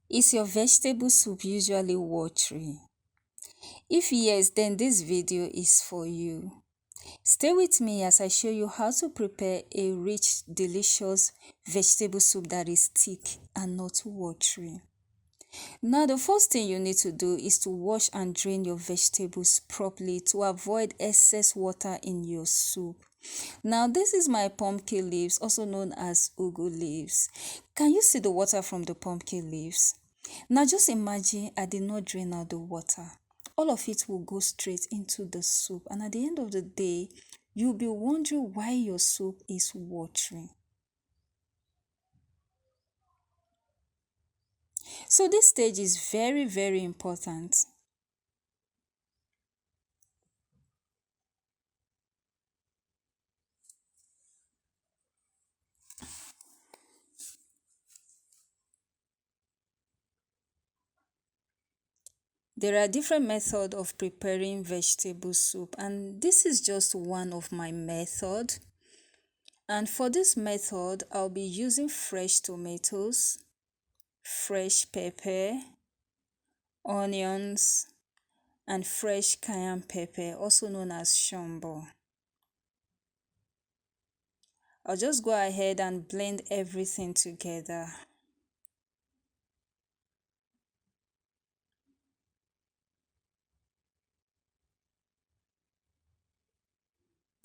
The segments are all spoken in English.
Is your vegetable soup usually watery? If yes, then this video is for you. Stay with me as I show you how to prepare a rich, delicious vegetable soup that is thick and not watery. Now, the first thing you need to do is to wash and drain your vegetables properly to avoid excess water in your soup. Now, this is my pumpkin leaves, also known as ugu leaves. Can you see the water from the pumpkin leaves? Now, just imagine I did not drain out the water. All of it will go straight into the soup, and at the end of the day, you'll be wondering why your soup is watery. So, this stage is very, very important. There are different methods of preparing vegetable soup, and this is just one of my methods. And for this method, I'll be using fresh tomatoes, fresh pepper, onions, and fresh cayenne pepper, also known as shombo. I'll just go ahead and blend everything together.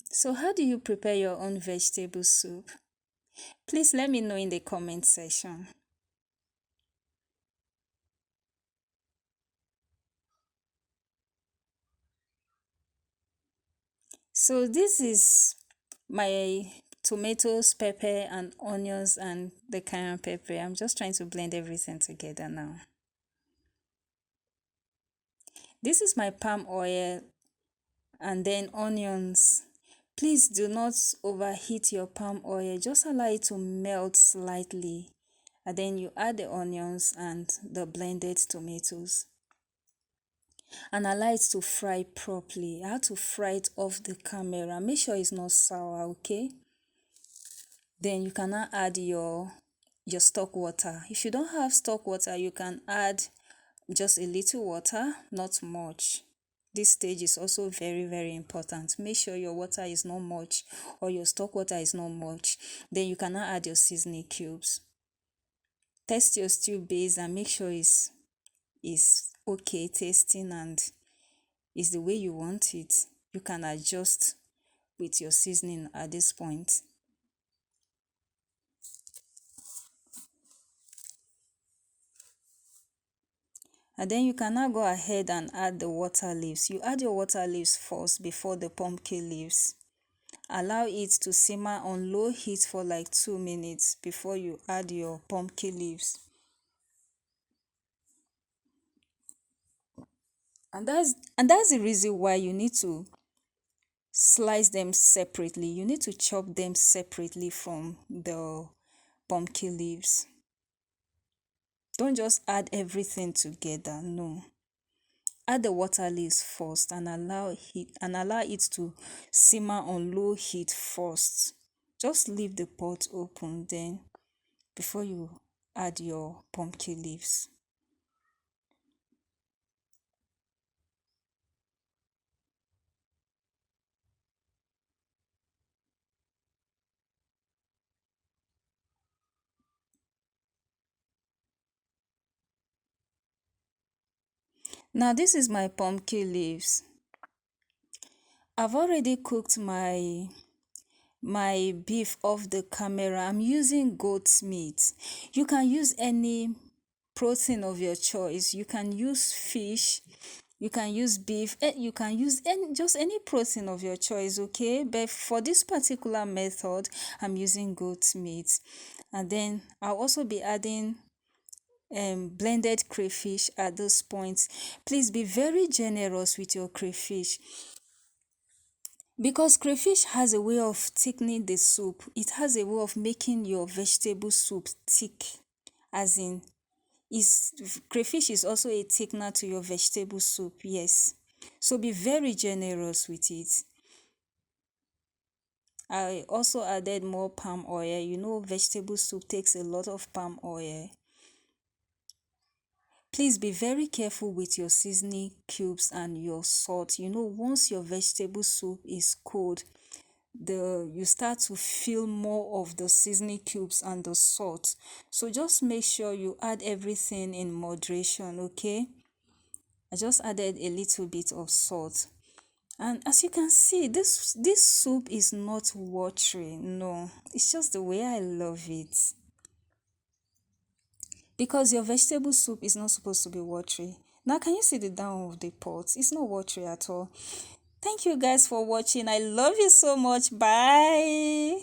So how do you prepare your own vegetable soup? Please let me know in the comment section. So this is my tomatoes, pepper, and onions, and the cayenne pepper. I'm just trying to blend everything together now. This is my palm oil and then onions. Please do not overheat your palm oil. Just allow it to melt slightly. And then you add the onions and the blended tomatoes. And allow it to fry properly. I have to fry it off the camera. Make sure it's not sour, okay? Then you can now add your stock water. If you don't have stock water, you can add just a little water, not much. This stage is also very, very important. Make sure your water is not much or your stock water is not much. Then you can now add your seasoning cubes. Test your stew base and make sure it's okay tasting and is the way you want it. You can adjust with your seasoning at this point. And then you can now go ahead and add the water leaves. You add your water leaves first before the pumpkin leaves. Allow it to simmer on low heat for like 2 minutes before you add your pumpkin leaves. And that's the reason why you need to slice them separately. You need to chop them separately from the pumpkin leaves. Don't just add everything together. No. Add the water leaves first and allow it to simmer on low heat first. Just leave the pot open then before you add your pumpkin leaves. Now this is my pumpkin leaves. I've already cooked my beef off the camera. I'm using goat's meat. You can use any protein of your choice. You can use fish, you can use beef, you can use just any protein of your choice, okay? But for this particular method, I'm using goat's meat. And then I'll also be adding blended crayfish at this point. Please be very generous with your crayfish because crayfish has a way of thickening the soup. It has a way of making your vegetable soup thick, as in crayfish is also a thickener to your vegetable soup, yes. So be very generous with it. I also added more palm oil. You know, vegetable soup takes a lot of palm oil. Please be very careful with your seasoning cubes and your salt. Once your vegetable soup is cold, you start to feel more of the seasoning cubes and the salt. So just make sure you add everything in moderation, okay? I just added a little bit of salt. And as you can see, this soup is not watery. No, it's just the way I love it. Because your vegetable soup is not supposed to be watery. Now, can you see the down of the pot? It's not watery at all. Thank you guys for watching. I love you so much. Bye.